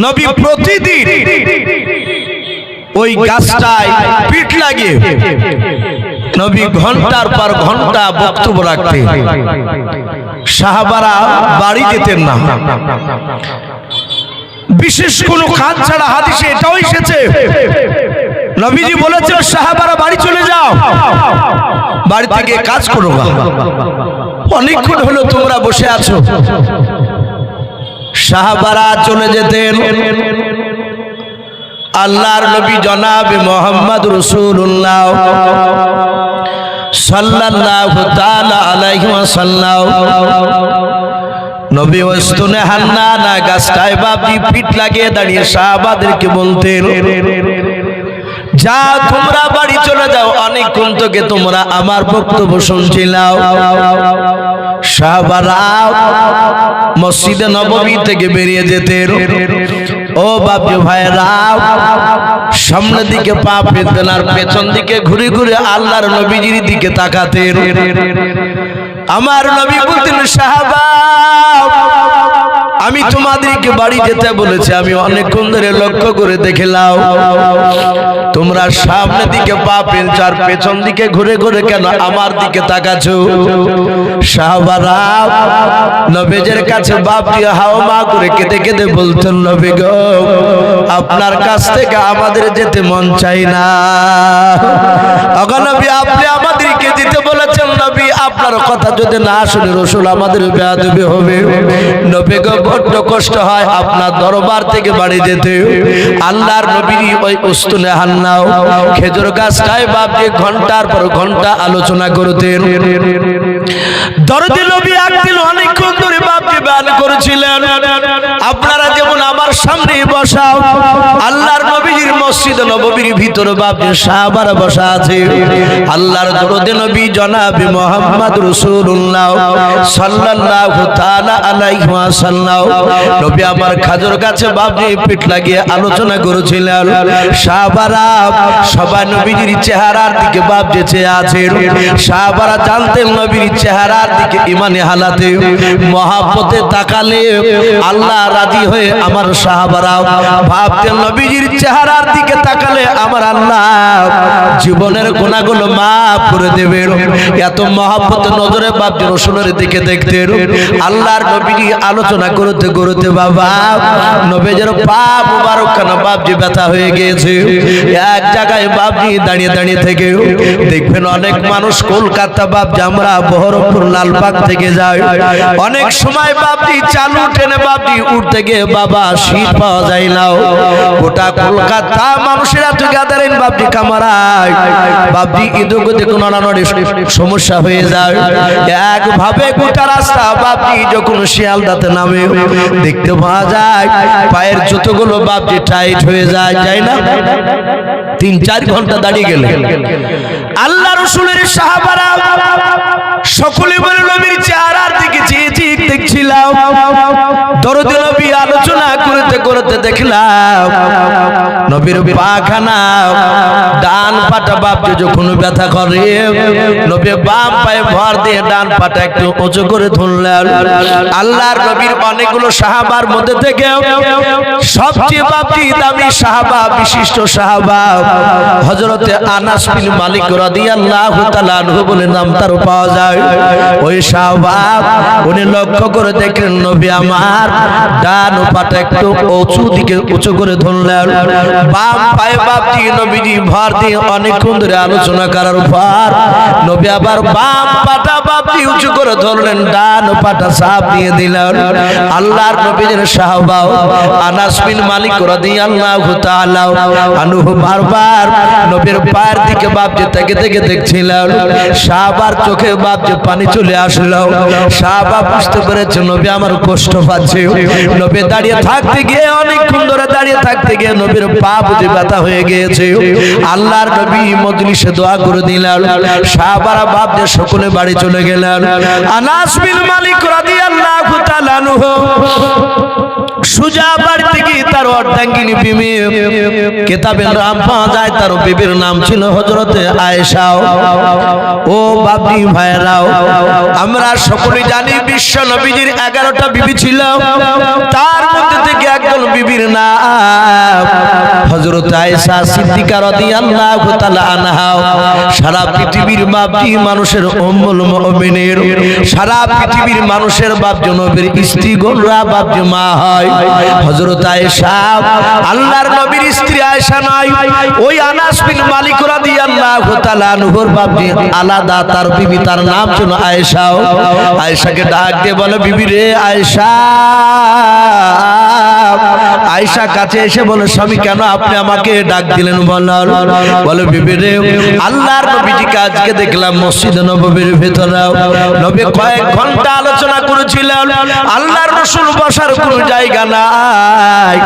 নবী প্রতিদিন ওই গাছটায় পিঠ লাগিয়ে নবী ঘন্টার পর ঘন্টা বক্তব্য রাখতেন। সাহাবারা বাড়ি যেতেন না। বিশেষ কোনো কাজ ছাড়া হাদিসে এটাও এসেছে, নবীজি বলেছেন সাহাবারা বাড়ি চলে যাও, বাড়ি থেকে কাজ করো না, অনেকক্ষণ হলো তোমরা বসে আছো। সাহাবারা চলে যেতেন। আল্লাহর নবী জনাবে মুহাম্মদ রাসূলুল্লাহ সাল্লাল্লাহু তাআলা আলাইহি ওয়াসাল্লাম নবী ওয়াসতুনে হান্নানা গাছটায় বাপজি পিঠ লাগিয়ে দাঁড়িয়ে সাহাবাদেরকে বলতেন, যা তোমরা বাড়ি চলে যাও, অনেকক্ষণ থেকে তোমরা আমার বক্তব্য শুনছিলাও। সাহাবারা মসজিদে নববী থেকে বেরিয়ে যেতেন। ও বাপজি ভাইরা, সামনের দিকে পা ফেলতেন আর পেছন দিকে ঘুরে ঘুরে আল্লাহর নবীজির দিকে তাকাতেন। আমার নবী বলতেন, সাহাবা আমি তোমাদেরকে বাড়ি যেতে বলেছি, আমি অনেকক্ষণ ধরে লক্ষ্য করে দেখলাম তোমরা সামনের দিকে পা ফেলছো আর পেছন দিকে ঘুরে ঘুরে কেন আমার দিকে তাকাছো? সাহাবারা নবীজির কাছে বাপজি হাওমা করে কেঁদে কেঁদে বলতেন, নবী গো আপনার কাছ থেকে আমাদের যেতে মন চাই না। ওগো নবী আপনি আমাদেরকে যেতে বলেছেন, নবী আপনার কথা যদি না শুনে রাসূল আমাদের বেয়াদবি হবে। নবী গো বড্ড কষ্ট হয় আপনার দরবার থেকে বাড়ি যেতে। আল্লাহর নবী ওই উস্তুনে হান্নাও খেজুর গাছটায় বাপজি ঘন্টার পর ঘন্টা আলোচনা করতেন। দরদি নবী একদিন অনেকক্ষণ ধরে বাপজি বয়ান করেছিলেন। আপনারা যেমন আমার সামনে বসা, আল্লাহর নবীর মসজিদ নববীর ভিতরে বাপজি সাহাবারা বসা আছে। আল্লাহর দরদি নবী জনাবে মুহাম্মদ রাসূলুল্লাহ সাল্লাল্লাহু তাআলা আলাইহি ওয়াসাল্লাম নবী আমার খাজুর গাছে বাপজি পিঠ লাগিয়ে আলোচনা করেছিলেন। সাহাবারা সবাই নবীজির চেহারার দিকে বাপজি চেয়ে আছেন। সাহাবারা জানতেন নবীর চেহারার দিকে ইমানে হালাতে মহাব্বতে তাকালে আল্লাহ রাজি হয়ে আমার সাহাবারা ভাবতেন নবীজির চেহারার দিকে তাকালে আমার আল্লাহ জীবনের গুনাহগুলো মাফ করে দেবেন। এত মহাব্বত নজরে বাপজি রাসূলের দিকে দেখতেন। আল্লাহর নবী আলোচনা করতে করতে বাবা নবীজির পা মুবারক খানা বাপজি ব্যথা হয়ে গিয়েছে। এক জায়গায় বাপজি দাঁড়িয়ে দাঁড়িয়ে থেকে দেখবেন অনেক মানুষ কলকাতা বাপজি আমরা বহরমপুর লালবাগ থেকে যাই, অনেক সময় বাপজি চালু ট্রেনে বাপজি উঠতে গিয়ে বাবা সিট পাওয়া যায় না। গোটা কলকাতা মানুষেরা তো গ্যাদারিং বাপজি কামারায় বাপজি ইদুগতে কোনো নানারি সমস্যা হয়ে যায়। একভাবে গোটা রাস্তা বাপজি যখন শিয়ালদাতে নামে দেখতে পাওয়া যায় পায়ের জুতোগুলো বাপজি টাইট হয়ে যায়, যায় না? ৩-৪ ঘন্টা দাঁড়িয়ে গেলে আল্লাহ রাসূলের সাহাবারা সকলে বলে নবীর চেহারার দিকে চেয়ে চেয়ে দেখছিলাম। দরদি নবী আলোচনা করতে করতে দেখলাম নবীর পাখানা ডান পাটা বাপজি যখন ব্যথা করে নবী বাম পায়ে ভর দিয়ে ডান পাটা একটু উঁচু করে ধরলেন। আল্লাহর নবীর অনেকগুলো সাহাবার মধ্যে থেকে সবচেয়ে বাপজি দামি সাহাবা, বিশিষ্ট সাহাবা হযরতে আনাস বিন মালিক রাদিয়াল্লাহু তাআলা আনহু বলে নাম তার পাওয়া যায়। ওই সাহাবা উনি লক্ষ্য করে দেখলেন নবী আমার ডান পাটা একটু উঁচু করে ধরলেন। বাম পায়ে বাপজি নবীজি ভর দিয়ে অনেকক্ষণ ধরে আলোচনা করার পর নবী আবার বাম পাটা বাপজি উঁচু করে ধরলেন, ডান পাটা চাপ দিয়ে দিলেন। আল্লাহর নবীর সাহাবা আনাস বিন মালিক রাদিয়াল্লাহু তাআলা আনহু বারবার নবীর পায়ের দিকে বাপজি থেকে থেকে দেখছিলেন। সাহাবার চোখে বাপজি পানি চলে আসলো। সাহাবা বুঝতে পেরেছে নবী আমার কষ্ট পাচ্ছে। নবী দাঁড়িয়ে থাকতে গিয়ে অনেকক্ষণ ধরে দাঁড়িয়ে থাকতে গিয়ে নবীর পা বুঝে ব্যথা হয়ে গিয়েছে। আল্লাহর নবী মজলিসে দোয়া করে দিলেন। সাহাবারা বাপজি সকলে বাড়ি চলে গেলেন। আনাস বিন মালিক রাদিয়াল্লাহু তাআলা আনহু সুজা বাড়ি থেকে তার অর্ধাঙ্গিনী বিবি কিতাবে নাম পাওয়া যায়, তার বিবির নাম ছিল হযরতে আয়েশা। ও বাপজি ভাইরাও আমরা সকলে জানি বিশ্ব নবীজির 11টা বিবি ছিল, তার মধ্যে থেকে একজন বিবির নাম হযরত আয়েশা সিদ্দিকা রাদিয়াল্লাহু তাআলা আনহা। সারা পৃথিবীর বাপজি মানুষের উম্মুল মুমিনের, সারা পৃথিবীর মানুষের বাপজি নবীর স্ত্রী গোলরা বাপজি মা হয় হযরত আয়েশা। আল্লাহর নবীর স্ত্রী আয়েশা নয়, ওই আনাস বিন মালিক রাদিয়াল্লাহু তাআলা আনহুর বাপজি আলাদা, তার বিবি, তার নাম ছিল আয়েশা। আয়েশাকে ডাক দিয়ে বলে, বিবি রে আয়েশা। আয়েশা কাছে এসে বলে, স্বামী কেন আপনি আমাকে ডাক দিলেন? বলে, বিবি রে আল্লাহর নবীজিকে আজকে দেখলাম মসজিদে নববীর ভিতরে, নবী কয়েক ঘন্টা আলোচনা করেছিলেন, আল্লাহর রাসূল বসার কোনো জায়গা নাই,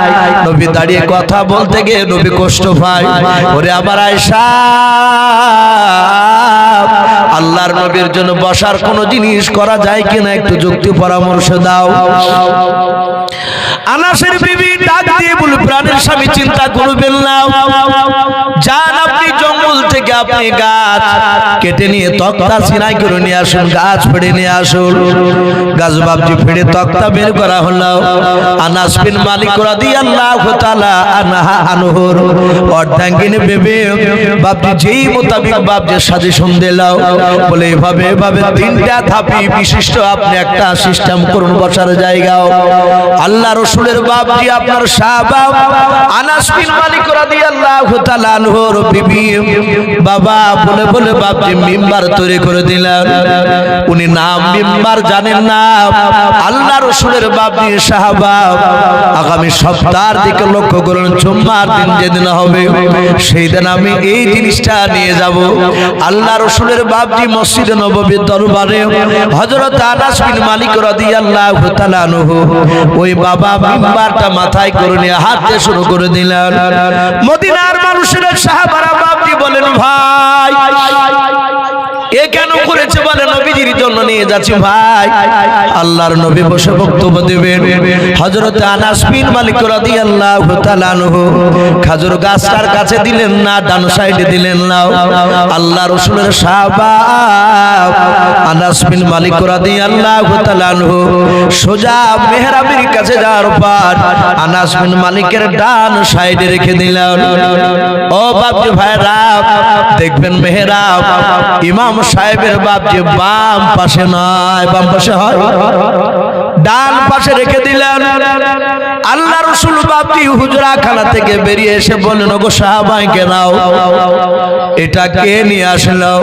নবী দাঁড়িয়ে কথা বলতে গিয়ে নবী কষ্ট পায়। ওরে আমার আয়েশা, আল্লাহর নবীর জন্য বসার কোন জিনিস করা যায় কিনা একটু যুক্তি পরামর্শ দাও। আনাসের বিবি ডাক দিয়ে বলে, প্রাণের স্বামী চিন্তা করবেন না, যান আপনি জঙ্গল থেকে আপনি গাছ কেটে নিয়ে তক্তা সিনাই করে নিয়ে আসুন, গাছ ফেড়ে নিয়ে আসুন। গাছ বাপজি ফেড়ে তক্তা বের করা হলো। আনাস বিন মালিক রাদিয়াল্লাহু তাআলা আনহুর অর্ধাঙ্গিনী বেবে বাপজি যেই মোতাবিক বাপজি সাজেশন দিলাও, বলে এভাবে এভাবে তিনটা ধাপি বিশিষ্ট আপনি একটা সিস্টেম করুন বসার জায়গাও। আল্লাহ রাসূলের বাপজি আপনার সাহাবা আনাস বিন মালিক রাদিয়াল্লাহু তাআলা আনহুর বিবি বাবা বলে বলে বাপজি মিম্বার তৈরি করে দিলেন। উনি নাম মিম্বার জানেন না। আল্লাহ রাসূলের বাপজি সাহাবা আগামী সপ্তাহের দিকে লক্ষ্য করুন, জুম্মার দিন যেদিন হবে সেই দিন আমি এই জিনিসটা নিয়ে যাব। আল্লাহ রাসূলের বাপজি মসজিদে নববীর দরবারে হযরত আনাস বিন মালিক রাদিয়াল্লাহু তাআলা আনহু ওই বাবা মিম্বারটা মাথায় করে নিয়ে হাঁটতে শুরু করে দিলেন। মদিনার মানুষের সাহাবারা বাপজি বলেন, ভাই এ কেন করেছে? বলে, নবীজির জন্য নিয়ে যাচ্ছি ভাই। আল্লাহর নবী বসে বক্তব্য দেবেন। হযরত আনাস বিন মালিক রাদিয়াল্লাহু তাআলা আনহু খেজুর গাছটার কাছে দিলেন না, ডান সাইডে দিলেন না। আল্লাহ রাসূলের সাহাবা আনাস বিন মালিক রাদিয়াল্লাহু তাআলা আনহু সোজা মেহরাবের কাছে যাওয়ার পর আনাস বিন মালিকের ডান সাইডে রেখে দিলেন। ও বাপজি ভাইরা, দেখবেন মেহরাব ইমাম সাহেবের বাপজি বাম পাশে নয়, বাম পাশে হয়, ডান পাশে রেখে দিলেন। আল্লাহ রাসূল বাপজি হুজরা খানা থেকে বেরিয়ে এসে বললেন, ওগো সাহাবায়ে নাও, এটা কে নিয়ে আসলো?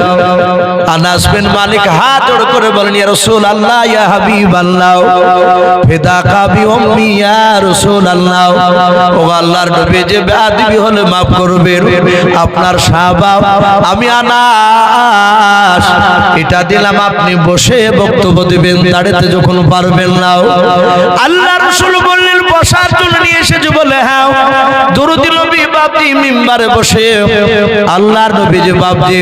আনাস বিন মালিক হাত জোড় করে বলেন, ইয়া রাসূলুল্লাহ, ইয়া হাবিবাল্লাহ, ফিদাকা বি উম্মি ইয়া রাসূলুল্লাহ। ও আল্লাহর নবী, যে বেয়াদবি হলে maaf করবেন, আপনার সাহাবা আমি আনাস এটা দিলাম, আপনি বসে বক্তব্য দিবেন, দাঁড়াতে যখন পারবেন না। আল্লাহ রাসূল বললেন, বসার জন্য নিয়ে এসেছে? বলে, হ্যাঁ। দরুদ নবী বাপজি মিম্বারে বসে আল্লাহর নবী যে বাপজি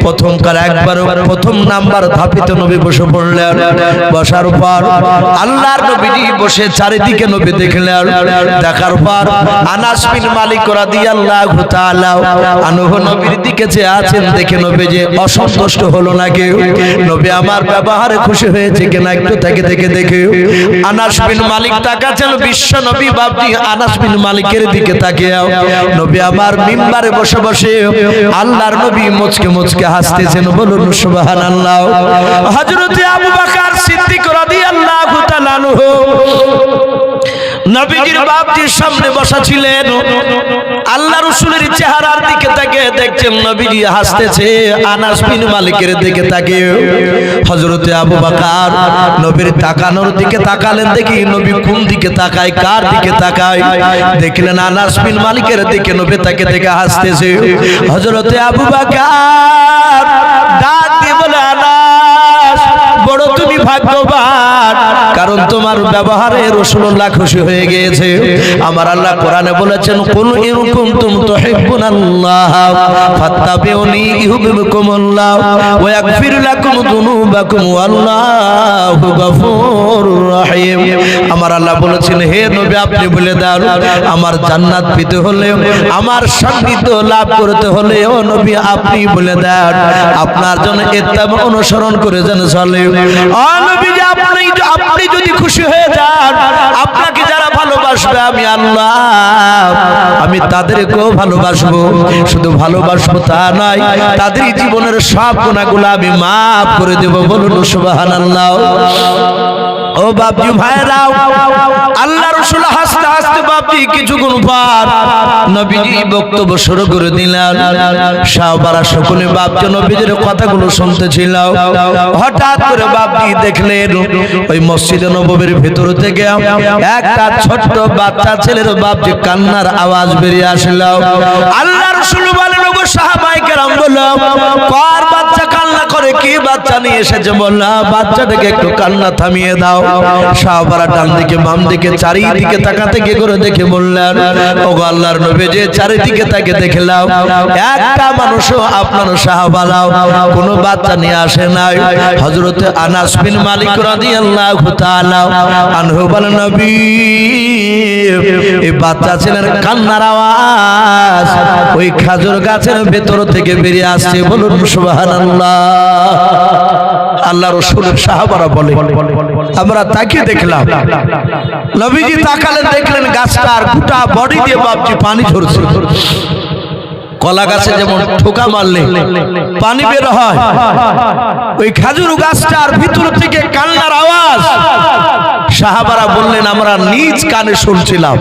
প্রথমকার একবার প্রথম নাম্বার ধাপিতে নবী বসে পড়লেন। বসার পর আল্লাহর নবীজি বসে চারিদিকে নবী দেখলেন। দেখার পর আনাস বিন মালিক রাদিয়াল্লাহু তাআলা আনহু নবীর দিকে যে আছেন দেখে নবী যে অসন্তুষ্ট হলো না কেউ, নবী আমার ব্যবহারে খুশি হয়েছে কিনা একটু তাকে দেখে আনাস বিন মালিক তাকাচ্ছেন বিশ্ব নবী বাপজি আনাস বিন মালিকের দিকে তাকিয়ে। নবী আমার মিম্বারে বসে বসে আল্লাহর নবী মুচকে মুচকে হাসতেছেন, বলুন সুবহানাল্লাহ। হযরত আবু বকর সিদ্দিক রাদিয়াল্লাহু তাআলা আনহু নবীজির বাপজির সামনে বসা ছিলেন। আল্লাহ রাসূলের চেহারার দিকে তাকিয়ে দেখছেন নবীজি হাসতেছে, আনাস বিন মালিকের দিকে তাকিয়ে হযরত আবু বকর নবীর তাকানোর দিকে তাকালেন। দেখি নবী কোন দিকে তাকায়, কার দিকে তাকায়, দেখলেন আনাস বিন মালিকের দিকে নবী তাকে দেখে হাসতেছে। হযরত আবু বকর ডাক দিয়ে বলে, আনাস বড় তুমি ভাগ্যবান, কারণ তোমার ব্যবহারে রাসূলুল্লাহ খুশি হয়ে গিয়েছে। আমার আল্লাহ কোরআনে বলেছেন, কুল ইন কুনতুম তুহিব্বুনাল্লাহ ফাত্তাবিউনি ইউহিব্বুকুমুল্লাহ ওয়া ইয়াগফির লাকুম যুনুবাকুম ওয়াল্লাহু গফুরুর রহিম। আমার আল্লাহ বলেছেন, হে নবী আপনি বলে দাও, আমার জান্নাত পেতে হলে, আমার সান্নিধ্য লাভ করতে হলে, ও নবী আপনি বলে দেন, আপনার জন্য ইত্তেবা অনুসরণ করে যেন চলে। নবীজি আপনি যদি খুশি হয়ে যান, আপনাকে যারা ভালোবাসবে আমি আল্লাহ, আমি তাদেরকেও ভালোবাসবো। শুধু ভালোবাসবো তা নয়, তাদের জীবনের সব গুনাহগুলো আমি মাফ করে দেব। বলুন সুবহানাল্লাহ। ও বাপজি ভাইরা, আল্লাহ রাসূল হাসতে হাসতে বাপজি কিছুক্ষণ পর নবীজি বক্তব্য শুরু করে দিলেন। সাহাবারা সকলে বাপজি নবীজির কথাগুলো শুনতেছিল। হঠাৎ করে বাপজি দেখলেন ওই মসজিদে নববীর ভিতর থেকে একটা ছোট্ট বাচ্চা ছেলের বাপজি কান্নার আওয়াজ বেরিয়ে আসলো। আল্লাহ রাসূল বলেন, ওগো সাহাবায়ে কেরাম, বললাম কার বাচ্চা কান্না করে, কি বাচ্চা নিয়ে এসেছে? বললাম বাচ্চাটাকে একটু কান্না থামিয়ে দাও। সাহাবারা ডান দিকে বাম দিকে চারিদিকে তাকাতে গিয়ে করে দেখে বললেন, ওগো আল্লাহর নবী, যে চারিদিকে তাকে দেখলাম একটা মানুষও আপনার সাহাবারাও কোনো বাচ্চা নিয়ে আসে নাই। হযরত আনাস বিন মালিক রাদিয়াল্লাহু তাআলা আনহু বলেন, নবী এই বাচ্চা ছেলের কান্নার আওয়াজ ওই খেজুর গাছের ভেতর থেকে বেরিয়ে আসছে। বলুন সুবহানাল্লাহ। আল্লাহ রাসূলের সাহাবারা বলে, আমরা তাকিয়ে দেখলাম। নবীজি তাকালেন, দেখলেন গাছটার গোটা বডি দিয়ে বাপজি পানি ঝরছে। কলা গাছে যেমন ঠোকা মারলে পানি বের হয়, ওই খেজুর গাছটার ভিতর থেকে কান্নার আওয়াজ সাহাবারা বললেন আমরা নিজ কানে শুনছিলাম।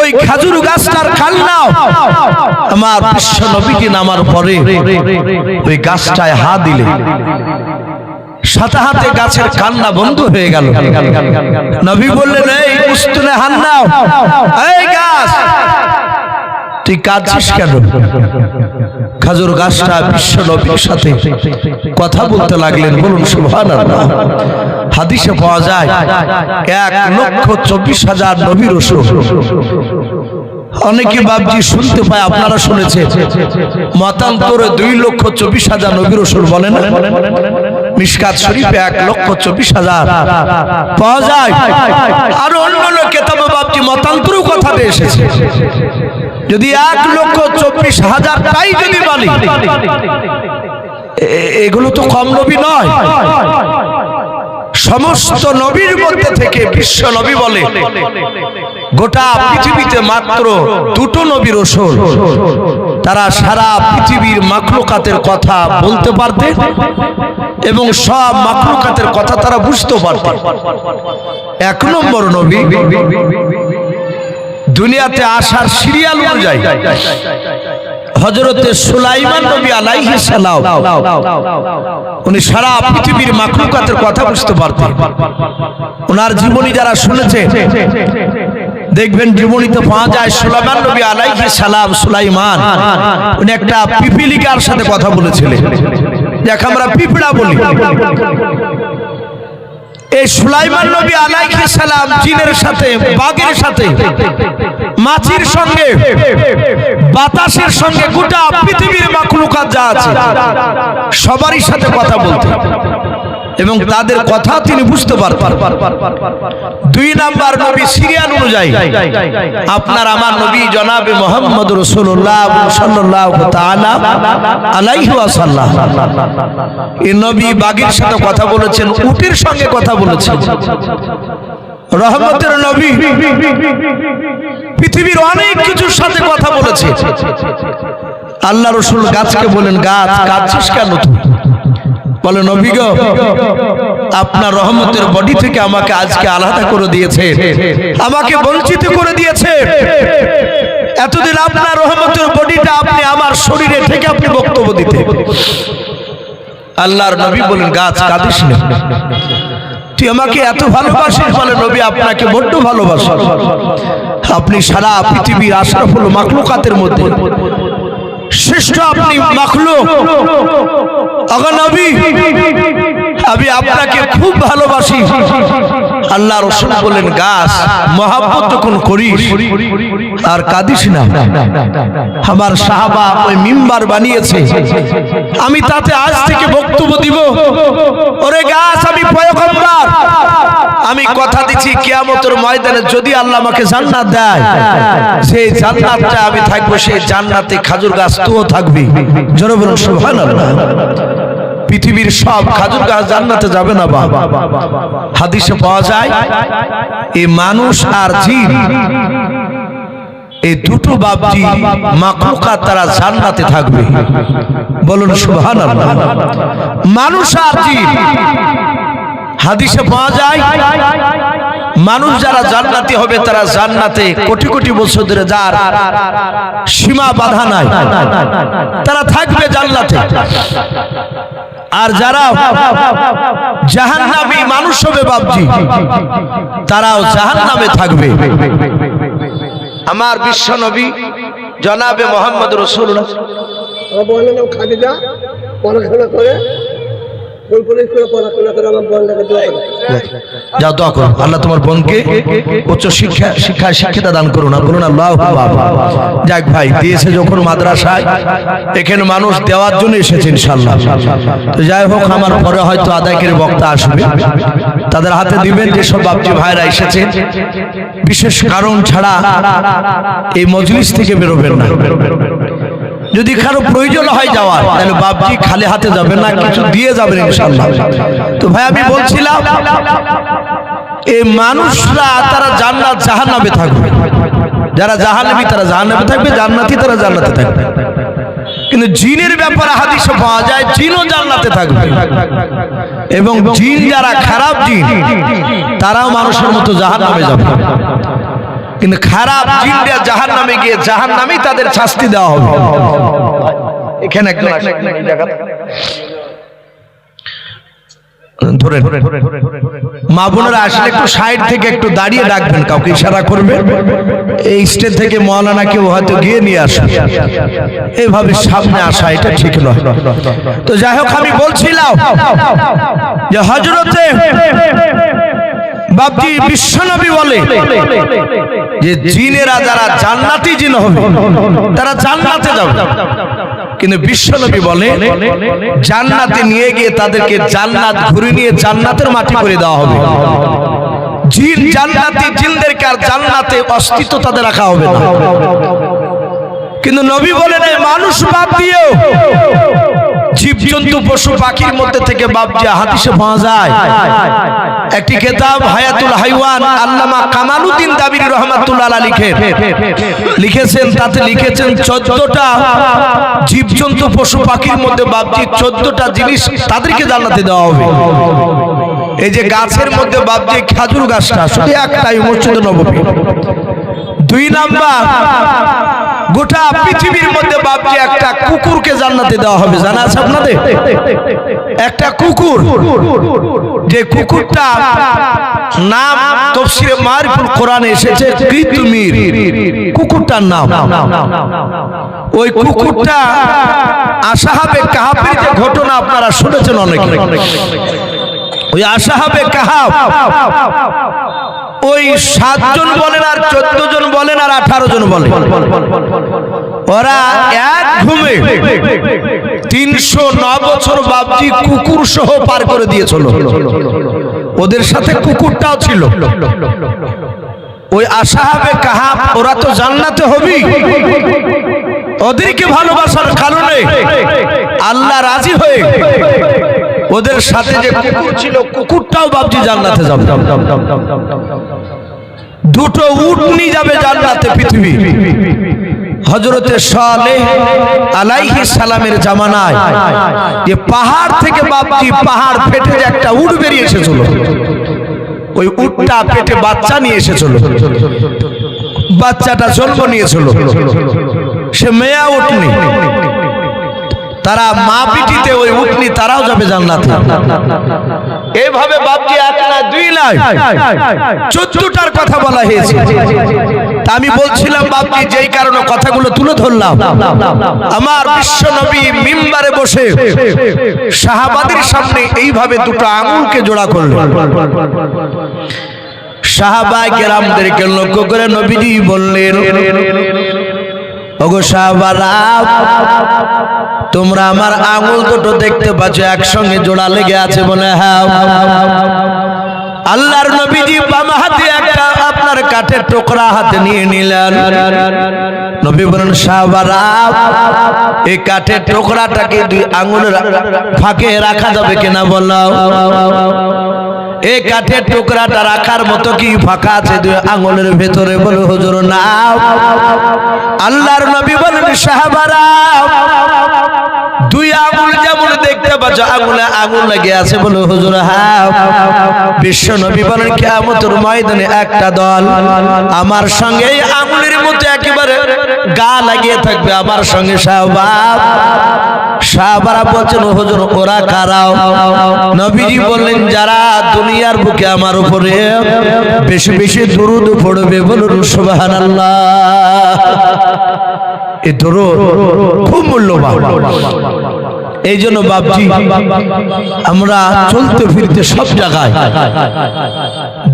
ওই খেজুর গাছটার কান্না আমার বিশ্ব নবীজি নামার পরে ওই গাছটায় হাত দিলে সাথে হাতে গাছের কান্না বন্ধ হয়ে গেল। নবী বললেন, এই উস্তুনে হাত নাও, এই গাছ তুই কাঁদছিস কেন? খেজুর গাছটা বিশ্ব নবীর সাথে কথা বলতে লাগলেন। বলুন সুবহানাল্লাহ। হাদিসে পাওয়া যায় 1,24,000 নবী রাসূল। অনেকে বাপজি শুনতে পায়, আপনারা শুনেছেন মতান্তরে 2,24,000 নবী রাসূল বলেন। মিশকাত শরীফে 1,24,000 পাওয়া যায়। আর অন্য কিতাবে বাপজি মতান্তরেও কথাটা এসেছে। যদি 1,24,000 তাই যদি বলি, এগুলো তো কম নবী নয়। সমস্ত নবীর মধ্যে থেকে বিশ্ব নবী বলে গোটা পৃথিবীতে মাত্র 2টো নবী রাসূল, তারা সারা পৃথিবীর মাখলুকাতের কথা বলতে পারতেন এবং সব মাখলুকাতের কথা তারা বুঝতে পারতেন। 1 নম্বর নবী দুনিয়াতে আসার সিরিয়াল অনুযায়ী হযরতে সুলাইমান নবী আলাইহিস সালাম, উনি সারা পৃথিবীর মাখলুকাতের কথা বুঝতে পারতেন। ওনার জীবনী যারা শুনেছে দেখবেন জীবনীতে পাওয়া যায় সুলাইমান নবী আলাইহিস সালাম, সুলাইমান উনি একটা পিপিলিকার সাথে কথা বলেছিলেন, যাকে আমরা পিঁপড়া বলি। এই সুলাইমান নবী আলাইহিস সালাম জিনের সাথে, বাঘের সাথে, মাছির সঙ্গে, বাতাসের সঙ্গে, গোটা পৃথিবীর মাখলুকাত যা আছে সবারই সাথে কথা বলতেন এবং তাদের কথা তিনি বুঝতে পারতেন। 2 নাম্বার নবী সিরিয়াল অনুযায়ী আপনার আমার নবী জনাবে মুহাম্মদ রাসূলুল্লাহ সাল্লাল্লাহু তাআলা আলাইহি ওয়াসাল্লাম, এই নবী বাঘের সাথে কথা বলেছেন, উটের সঙ্গে কথা বলেছেন। রহমতের নবী পৃথিবীর অনেক কিছুর সাথে কথা বলেছে। আল্লাহ রাসূল গাছকে বলেন, গাছ কাঁদছিস কেন তুই? বলে, নবী গো, আপনার রহমতের বডি থেকে আমাকে আজকে আলাদা করে দিয়েছে, আমাকে বঞ্চিত করে দিয়েছে। এতদিন আপনার রহমতের বডিটা আপনি আমার শরীরে থেকে আপনি বক্তব্য দিতে। আল্লাহর নবী বলেন, গাছ কাঁদিস না, তুই আমাকে এত ভালোবাসিস। বলে, নবী আপনাকে বড্ড ভালোবাসি, আপনি সারা পৃথিবীর আশরাফুল মাখলুকাতের মধ্যে শ্রেষ্ঠ, আপনি মাখলুক। ওগো নবী, আমি আপনাকে খুব ভালোবাসি। আল্লাহ রাসূল বলেন, গাছ মহব্বত যখন করিস আর কাঁদিস না। আমার সাহাবা ওই মিম্বার বানিয়েছে, আমি তাতে আজ থেকে বক্তব্য দিব। ওরে গাছ, আমি পয়গম্বর, আমি কথা দিচ্ছি কিয়ামতের ময়দানে যদি আল্লাহ আমাকে জান্নাত দেয়, সেই জান্নাতটা আমি থাকবো, সেই জান্নাতে খেজুর গাছ তুইও থাকবি। জোরে বলুন সুবহানাল্লাহ। পৃথিবীর সব খাজুর গাছ জান্নাতে যাবে না বাবা। হাদিসে পাওয়া যায় এই মানুষ আর জিন এই দুটো বাপজি মাখলুকাত তারা জান্নাতে থাকবে। বলুন সুবহানাল্লাহ। মানুষ আর জিন হাদিসে পাওয়া যায় মানুষ যারা জান্নাতি হবে তারা জান্নাতে কোটি কোটি বছর ধরে যার সীমা বাধা নাই তারা থাকবে জান্নাতে। আর যারা জাহান্নামী মানুষ হবে বাপজি তারাও জাহান্নামে থাকবে। আমার বিশ্ব নবী জনাবে মোহাম্মদ রাসূলুল্লাহ খাদিজা পড়াশোনা করে যাও দোয়া করো আল্লাহ তোমার বোনকে উচ্চ শিক্ষায় শিক্ষিতা দান করুন। বলুন আল্লাহু আকবার। যাক ভাই দিয়েছে যখন মাদ্রাসায় এখানে মানুষ দেওয়ার জন্য এসেছে ইনশাআল্লাহ। তো যাই হোক আমার পরে হয়তো আদায়কারী বক্তা আসবে তাদের হাতে দিবেন যেসব বাপজি ভাইরা এসেছে বিশেষ কারণ ছাড়া এই মজলিস থেকে বেরোবেন না। যদি কারো প্রয়োজন হয় যাওয়ার তাহলে বাপজি খালি হাতে যাবেন না, কিছু দিয়ে যাবেন ইনশাআল্লাহ। তো ভাই আমি বলছিলাম এই মানুষরা তারা জান্নাত জাহান্নামে থাকবে, যারা জাহান্নামী তারা জাহান্নামে থাকবে, জান্নাতি তারা জান্নাতে থাকবে। কিন্তু জিনের ব্যাপারে হাদিসে পাওয়া যায় জিনও জান্নাতে থাকবে এবং জিন যারা খারাপ জিন তারাও মানুষের মতো জাহান্নামে যাবে। কিন্তু খারাপ জিনরা জাহান্নামে গিয়ে জাহান্নামেই তাদের শাস্তি দেওয়া হবে। এখানে একজন এই জায়গা ধরে মা বোনেরা আসলে একটু সাইড থেকে একটু দাঁড়িয়ে ডাকবেন, কাউকে ইশারা করবেন। এই স্টেজ থেকে মাওলানা কেউ হয়তো গিয়ে নিয়ে আসে, এইভাবে সামনে আসা এটা ঠিক নয়। তো যাই হোক আমি বলছিলাম যে হযরতে বাপজি বিশ্বনবী বলে যে জিনেরা যারা জান্নাতি জিন হবে তারা জান্নাতে যাবে। কিন্তু বিশ্বনবী বলে জান্নাতে নিয়ে গিয়ে তাদেরকে জান্নাত ঘুরে নিয়ে জান্নাতের মাটি করে দেওয়া হবে। জিন জান্নাতি জিনদেরকে আর জান্নাতে অস্তিত্ব তাদের রাখা হবে না। কিন্তু নবী বলেন এই মানুষ বাদ দিয়েও জীবজন্তু পশু পাখির মধ্যে থেকে বাপজি হাদিসে পাওয়া যায় একটি কিতাব হায়াতুল হাইওয়ান আল্লামা কামালউদ্দিন দাবিরি রাহমাতুল্লাহ আলাইহি লিখেছেন, তাতে লিখেছেন 14টা জীবজন্তু পশু পাখির মধ্যে বাপজি 14টা জিনিস তাদেরকে জান্নাতে দেওয়া হবে। এই যে গাছের মধ্যে বাপজি খেজুর গাছটা শুধু একটাই মসজিদে নববী। 2 নাম্বার গোটা পৃথিবীর মধ্যে বাপজি একটা কুকুরকে জান্নাতে দেওয়া হবে। জানা আছে আপনাদের? একটা কুকুর, যে কুকুরটা নাম তাফসীরে মারিফুল কোরআনে এসেছে কিতমির, কুকুরটার নাম। ওই কুকুরটা আসহাবে কাহাফের যে ঘটনা আপনারা শুনেছেন অনেকে, ওই আসহাবে কাহাফ ওই 7 জন বলেন আর 14 জন বলেন আর 18 জন বলেন, ওরা এক ঘুমে 309 বছর বাপজি কুকুর সহ পার করে দিয়েছিল। ওদের সাথে কুকুরটাও ছিল। ওই আসহাবে কাহাফ ওরা তো জান্নাতে হবে, ওদেরকে ভালোবাসার কারণে আল্লাহ রাজি হয়ে ওদের সাথে যে কুকুর ছিল কুকুরটাও বাপজি জান্নাতে যাবে। 2টো উটনি যাবে জান্নাতে পৃথিবী। হযরতে সালেহ আলাইহিস সালামের জামানায় যে পাহাড় থেকে বাপজি পাহাড় ফেটে যে একটা উট বেরিয়ে এসেছিল, ওই উটটা পেটে বাচ্চা নিয়ে এসেছিল। বাচ্চাটা জন্ম নিয়েছিল, সে মেয়া উটনি। তারা মা পিঠিতে ওই উটনি তারাও যাবে জান্নাতে। এইভাবে বাপজি 1 না 2 নয় 14টার কথা বলা হয়েছে। তা আমি বলছিলাম বাপজি যেই কারণে কথাগুলো তুলে ধরলাম, আমার বিশ্ব নবী মিম্বারে বসে সাহাবাদের সামনে এইভাবে 2টো আঙুলকে জোড়া করলেন। সাহাবায়ে কেরামদেরকে লক্ষ্য করে নবীজি বললেন, ওগো সাহাবারা, তোমরা আমার আঙুল দুটো দেখতে পাচ্ছ একসঙ্গে জোড়া লেগে আছে? বলে হ্যাঁ। আল্লাহর নবীজি বাম হাতে একটা আপনার কাঠের টুকরা হাতে নিয়ে নিলেন, নবী বলেন সাহাবারা এই কাঠের টুকরাটাকে দুই আঙ্গুলের ফাঁকে রাখা যাবে কিনা বলো। এই কাঠের টুকরাটা রাখার মতো কি ফাঁকা আছে দুই আঙ্গুলের ভেতরে? বলো হুজুর না। আল্লাহর নবী বলেন সাহাবারা দুই আঙ্গুল যেমন দেখতে পাচ্ছ আঙ্গুলে আঙ্গুল লেগে আছে? বলো হুজুর হ্যাঁ। বিশ্ব নবী বলেন কিয়ামতের ময়দানে একটা দল আমার সঙ্গে এই আঙ্গুলের মতো একেবারে গা লাগিয়ে থাকবে আমার সঙ্গে। সাহাবারা বলছেন হুজুর ওরা কারাও? নবীজি বললেন যারা দুনিয়ার বুকে আমার উপরে বেশি বেশি দুরূদ পড়বে। বলুন সুবহানাল্লাহ। এই দুরূদ খুব মূল্যবান। এই জন্য বাপজি আমরা চলতে ফিরতে সব জায়গায়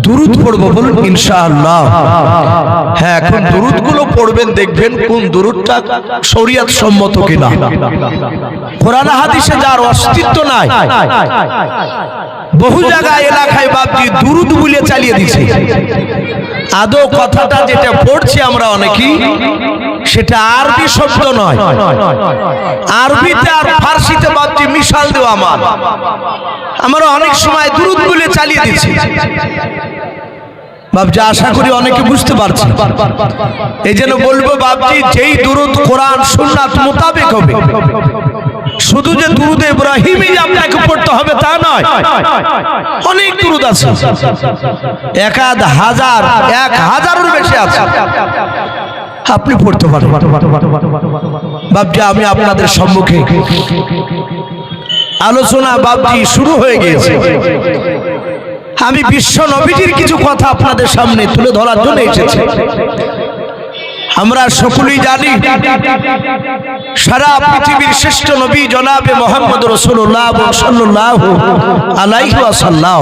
দুরূদ পড়বো। বলুন ইনশাআল্লাহ। হ্যাঁ, এখন দুরূদ গুলো পড়বেন, দেখবেন কোন দুরূদটা শরীয়ত সম্মত কিনা। কোরআন হাদিসে যার অস্তিত্ব নাই, বহু জায়গায় এলাকায় বাপজি দুরূদ বলে চালিয়ে দিছে। আদৌ কথাটা যেটা পড়ছি আমরা অনেকেই, সেটা আরবি শব্দ নয়। আরবিতে আর ফার্সিতে বাপজি মিশাল দেওয়া আমরা অনেক সময় দুরূদ বলে চালিয়ে দিচ্ছি। বাপজি আশা করি অনেকে বুঝতে পারছে। এই জন্য বলবো বাপজি যেই দুরূদ কোরআন সুন্নাত মোতাবেক হবে, শুধু যে দুরূদ ইব্রাহিমই আপনাকে পড়তে হবে তা নয়। অনেক দুরূদ আছে, 1000-1000-এর বেশি আছে, আপনি পড়তে পারেন। বাপজি আমি আপনাদের সম্মুখে আলোচনা বাপজি শুরু হয়ে গিয়েছে। আমি বিশ্ব নবীজির কিছু কথা আপনাদের সামনে তুলে ধরার জন্য এসেছি। আমরা সকলেই জানি সারা পৃথিবীর শ্রেষ্ঠ নবী জনাবে মুহাম্মদ রাসূলুল্লাহ সাল্লাল্লাহু আলাইহি ওয়াসাল্লাম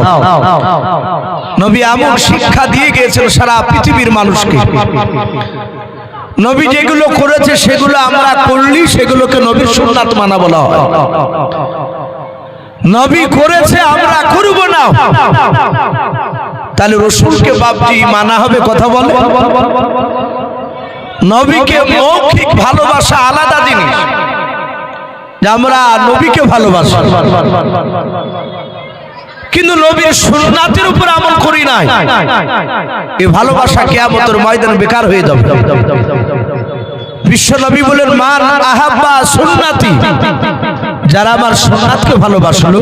নবী এমন শিক্ষা দিয়ে গিয়েছেন সারা পৃথিবীর মানুষকে। নবী যেগুলো করেছে সেগুলো আমরা করলি সেগুলোকে নবীর সুন্নাত মানা বলা হয়। নবী করেছে আমরা করব না, তাহলে রাসূলকে বাপজি মানা হবে? কথা বলে। নবীকে মৌখিক ভালোবাসা আলাদা জিনিস, যে আমরা নবীকে ভালোবাসি কিন্তু নবীর সুন্নাতের উপর আমল করি নাই, এই ভালোবাসা কিয়ামতের ময়দানে বেকার হয়ে যাবে। বিশ্ব নবী বলেন মান আহাব্বা সুন্নাতি, যারা আমার সুন্নাতকে ভালোবাসলো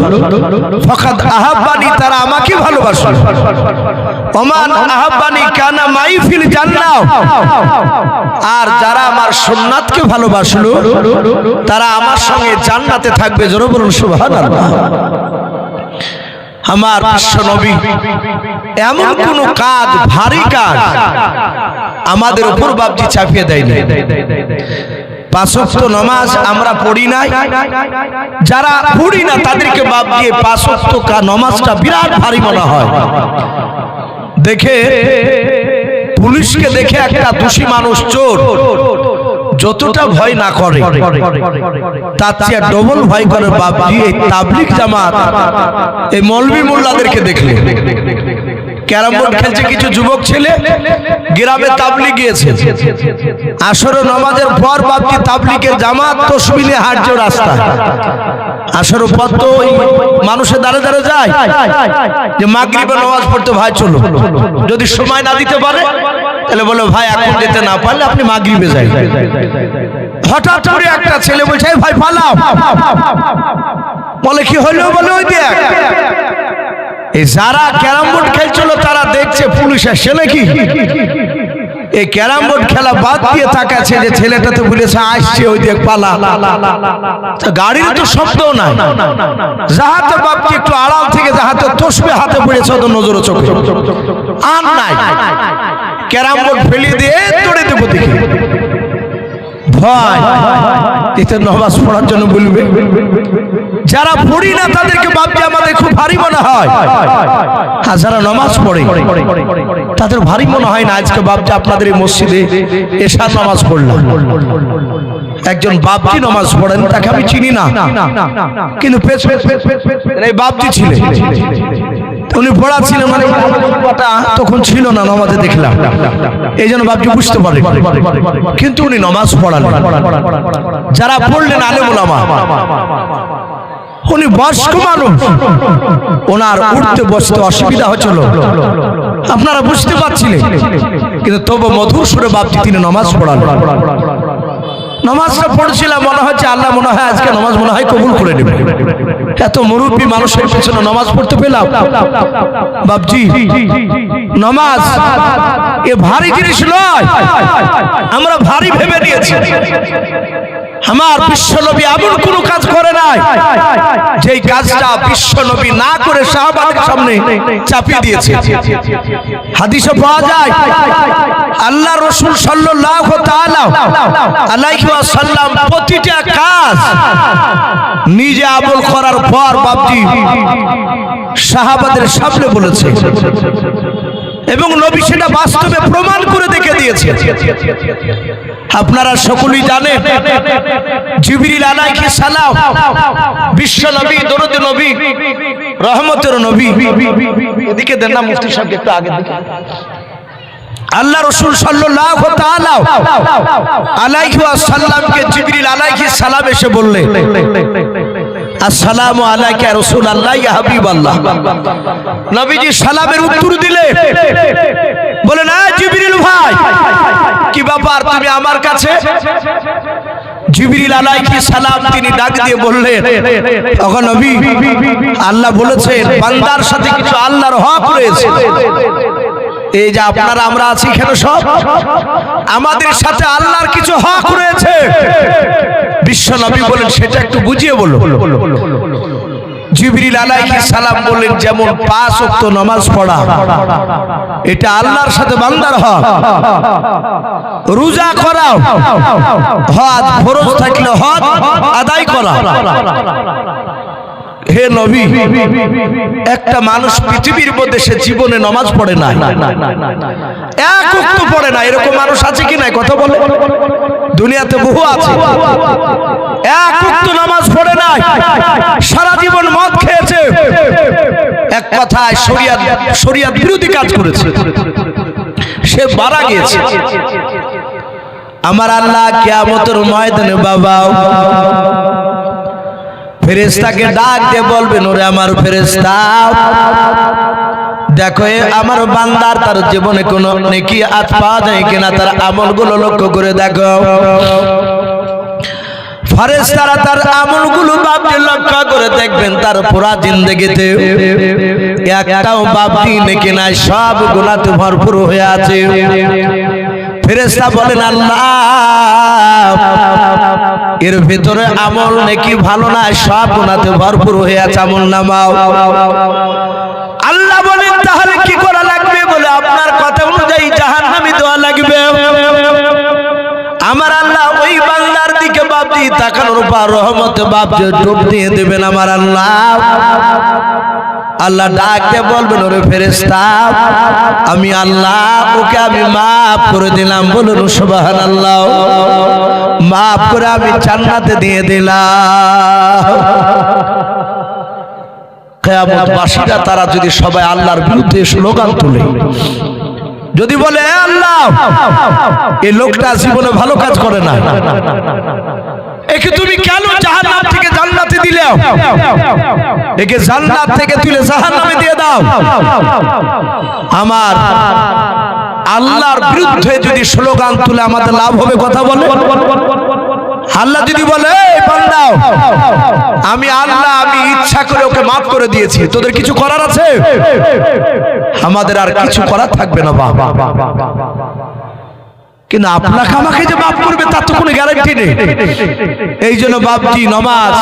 ফাকাদ আহাব্বানি, তারা আমাকে ভালোবাসলো। ওমান আহাব্বানি কানা মাই ফিল জান্নাহ, আর যারা আমার সুন্নাতকে ভালোবাসলো তারা আমার সঙ্গে জান্নাতে থাকবে। জোরে বলুন সুবহানাল্লাহ। আমার বিশ্ব নবী এমন কোন কাজ, ভারী কাজ আমাদের উপর বাপজি চাপিয়ে দেয় না। 5 ওয়াক্ত নামাজ আমরা পড়ি নাই, যারা পড়ি না তাদেরকে বাপজি 5 ওয়াক্ত নামাজটা বিরাট ভারী মনে হয়। দেখে পুলিশকে দেখে একটা দোষী মানুষ, চোর, যতটা ভয় না করে তার চেয়ে ডবল ভয় করে বাপজি এই তাবলীগ জামাত, এই মৌলভী মোল্লাদেরকে দেখলে। ক্যারাম বোর্ড খেলছে কিছু যুবক ছেলে, গ্রামে তাবলীগ গিয়েছে, আসর নামাজের পর বাপজি তাবলীগের জামাত তসবিহ নিয়ে হাঁটছে রাস্তা। আসর পর তো ওই মানুষের দাঁড়ে দাঁড়ে যায় যে মাগরিবের নামাজ পড়তে, ভাই চলো, যদি সময় না দিতে পারে তাহলে বলে ভাই এখন যেতে না পারলে আপনি মাগরিবে যাই। হঠাৎ করে একটা ছেলে বলছে ভাই পালাও, বলে কি হলো? বলে ওই দেখ, এই যারা ক্যারাম বোর্ড খেলছিল তারা দেখছে পুলিশ আসছে নাকি। এই ক্যারাম বোর্ড খেলা বাদ দিয়ে তাকাচ্ছে যে ছেলেটা তো বলেছে আসছে, ওই দেখ পালা। গাড়ির তো শব্দও নাই, যাহাতে বাপকে একটু আড়াল থেকে যাহাতে তসবিহ হাতে পড়েছে তো নজর চোখে আর নাই, ক্যারাম বোর্ড ফেলিয়ে দিয়ে দৌড়ে দেবো দেখি। ভয় এতে নামাজ পড়ার জন্য বলবে, যারা পড়ি না তাদেরকে বাপজি আমাদের খুব ভারী মনে হয়, আর যারা নামাজ পড়ে তাদের ভারী মনে হয় না। আজকে বাপজি আপনাদের এই মসজিদে এশার নামাজ পড়লাম, একজন বাপজি নামাজ পড়েন, তাকে আমি চিনি না, কিন্তু এই বাপজি ছিলেন। উনি পড়া ছিলেন, মানে তখন ছিল না নামাজে দেখলাম, এই জন্য বাপজি বুঝতে পারে, কিন্তু উনি নামাজ পড়ালেন। যারা পড়লেন আলেম ওলামা, উনি বয়স্ক মানুষ, ওনার উঠতে বসতে অসুবিধা হচ্ছিল, আপনারা বুঝতে পারছিলেন, কিন্তু তবু মধুর সুরে বাপজি তিনি নামাজ পড়ালেন। নামাজটা পড়ছিলাম, মনে হচ্ছে আল্লাহ মনে হয় আজকে নামাজ মনে হয় কবুল করে নেবে, এত মুরব্বী মানুষের পেছনে নামাজ পড়তে পেলাম। বাপজি নামাজ এ ভারী জিনিস নয়, আমরা ভারী ভেবে নিয়েছি। আমার বিশ্বনবী এমন কোন কাজ করে নাই যেই কাজটা বিশ্বনবী না করে সাহাবাদের সামনে চাপিয়ে দিয়েছে। হাদিসে পাওয়া যায় আল্লাহ রাসূল সাল্লাল্লাহু তাআলা আলাইহি ওয়াসাল্লাম প্রতিটা কাজ নিজে আমল করার পর বাপজি সাহাবাদের সামনে বলেছে, এবং নবী সেটা বাস্তবে প্রমাণ করে দেখে দিয়েছে। আপনারা সকলেই জানেন জিবরিল আলাইহিস সালাম বিশ্ব নবী, দরুদ নবী, রহমতের নবী। এদিকে দেন না মুফতি সাহেব একটু আগে দিকে। আল্লাহ রাসূল সাল্লাল্লাহু তাআলা আলাইহি ওয়াসাল্লামকে জিবরিল আলাইহিস সালাম এসে বললেন, আসসালামু আলাইকা ইয়া রাসূলুল্লাহ ইয়া হাবিবাল্লাহ। নবীজি সালামের উত্তর দিলে বলেন, আ জিবরিল ভাই, কি ব্যাপার তুমি আমার কাছে? জিবরিল আলাইহিস সালাম তিনি ডাক দিয়ে বললেন, ওগো নবী, আল্লাহ বলেছেন বান্দার সাথে কিছু আল্লাহর হক রয়েছে। এই যে আপনারা আমরা আছি এখানে সব, আমাদের সাথে আল্লাহর কিছু হক রয়েছে। বিশ্ব নবী বলেন, সেটা একটু বুঝিয়ে বলো। জিবরিল আলাইহিস সালাম বলেন, যেমন 5 ওয়াক্ত নামাজ পড়া, এটা আল্লাহর সাথে বান্দার হক। রোজা করা, হজ ফরজ থাকলে হজ আদায় করা। হে নবী, একটা মানুষ পৃথিবীর মধ্যে সে জীবনে নামাজ পড়ে না, এক ওয়াক্ত পড়ে না, এরকম মানুষ আছে কি নাই? কথা বলে, দুনিয়াতে বহু আছে। এক ওয়াক্ত নামাজ পড়ে নাই, সারা জীবন মদ খেয়েছে, এক কথায় শরিয়ত বিরোধী কাজ করেছে, সে মারা গিয়েছে। আমার আল্লাহ কিয়ামতের ময়দানে বাবা ফেরেশতাকে ডাক দিয়ে বলবেন, ওরে আমার ফেরেশতা, দেখো আমার বান্দার তার জীবনে কোনো নেকি আজ পাওয়া যায় কিনা, তার আমলগুলো লক্ষ্য করে দেখো। ফেরেশতারা তার আমলগুলো বাপজি লক্ষ্য করে দেখবেন, তার পুরা জিন্দেগিতে একটাও বাপজি নেকি নাই, সব গুনাহতে ভরপুর হয়ে আছে। ফেরেশতা বলেন, আল্লাহ এর ভিতরে আমল নেকি ভালো না, সব গুনাহতে ভরপুর হয়ে আছে, আমল নামাও। আল্লাহ বলেন, তাহলে কি করা লাগবে? বলে, আপনার কথা অনুযায়ী জাহান্নামে দেওয়া লাগবে। আমার আল্লাহ ওই বান্দার দিকে বাপজি তাকানোর পর রহমতে বাপজি ডুব দিয়ে দেবেন। আমার আল্লাহ ডাক দিয়ে বলবেন, ওরে ফেরেশতা, আমি আল্লাহ ওকে আমি মাফ করে দিলাম। বলুন সুবহানাল্লাহ। মাফ করে আমি জান্নাতে দিয়ে দিলাম। কিয়ামতবাসীরা তারা যদি সবাই আল্লাহর বিরুদ্ধে স্লোগান তোলে, যদি বলে, আল্লাহ এই লোকটা জীবনে ভালো কাজ করে না, একে তুমি কেন জাহান্নাম থেকে জান্নাতে দিলে? একে জান্নাত থেকে তুলে জাহান্নামে দিয়ে দাও। আমার আল্লাহর বিরুদ্ধে যদি স্লোগান তুলে আমাদের লাভ হবে? কথা বলে। আল্লাহ যদি বলে, বান্দা আমি আল্লাহ আমি ইচ্ছা করে ওকে মাফ করে দিয়েছি, তোদের কিছু করার আছে? আমাদের আর কিছু করার থাকবে না বাবা। কিন্তু আপনাকে আমাকে যে মাফ করবে তার তো কোনো গ্যারান্টি নেই। এই জন্য বাপজি নামাজ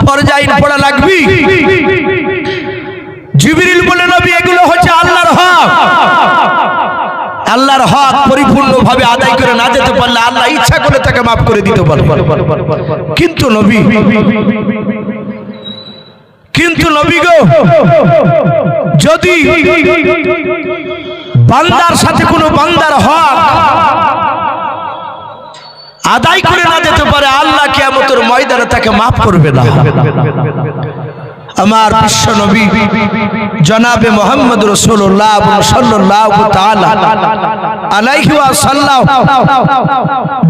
ফরজাইন পড়া লাগবে। জিবরিল বলে, নবী এগুলো হচ্ছে আল্লাহর হক। আল্লাহর হক পরিপূর্ণভাবে আদায় করে না যেতে পারলে আল্লাহ ইচ্ছা করে তাকে মাফ করে দিতে পারে। কিন্তু নবী গো, যদি বান্দার সাথে কোনো বান্দার হক আদায় করে না যেতে পারে, আল্লাহ কিয়ামতের ময়দানে তাকে মাফ করবে না। আমার বিশ্ব নবী জনাবে মুহাম্মদ রাসূলুল্লাহ সাল্লাল্লাহু তাআলা আলাইহি ওয়াসাল্লাম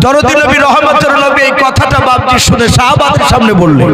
দরদি নবী রহমতের নবী এই কথাটা বাপজি শুনে সাহাবাদের সামনে বললেন।